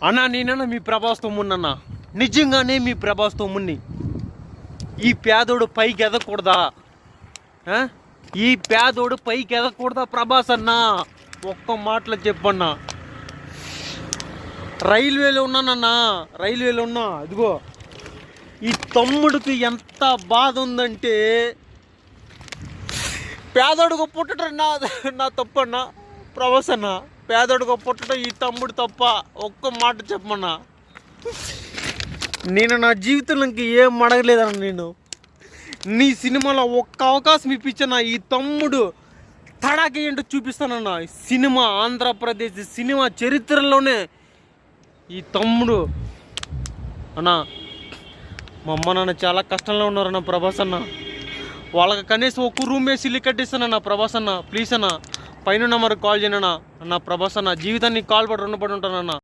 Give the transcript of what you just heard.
అన్నా నేనన్నా మీ ప్రభాస్ తమ్ముడినన్నా, నిజంగానే మీ ప్రభాస్ తమ్ముడిని. ఈ పేదోడు పైకి ఎదగకూడదా? ఈ పేదోడు పైకి ఎదగకూడదా ప్రభాస్ అన్నా? ఒక్క మాటలో చెప్పన్నా. రైల్వేలో ఉన్నానన్నా, రైల్వేలో ఉన్నా. ఇదిగో ఈ తమ్ముడికి ఎంత బాధ ఉందంటే, పేదోడుగా పుట్టడం నా తప్పన్నా ప్రభాస్ అన్న. పేదోడుగా పుట్టడం ఈ తమ్ముడు తప్ప. ఒక్క మాట చెప్పమన్నా. నేను నా జీవితంలోకి ఏం అడగలేదన్న. నేను నీ సినిమాలో ఒక్క అవకాశం ఇప్పించన్నా, ఈ తమ్ముడు తడాకి ఏంటో చూపిస్తానన్నా. సినిమా ఆంధ్రప్రదేశ్ సినిమా చరిత్రలోనే ఈ తమ్ముడు అన్నా. మా అమ్మ నాన్న చాలా కష్టంలో ఉన్నారన్న ప్రభాస్ అన్న. వాళ్ళకి కనీసం ఒక్క రూమ్ వేసి ఇల్లు కట్టిస్తానన్నా ప్రభాస్ అన్న. ప్లీజ్ అన్న, పైన నెంబర్కి కాల్ చేయనన్నా. అన్న ప్రభాస్ అన్న, జీవితాన్ని కాల్ పడి రుణపడి ఉంటానన్నా.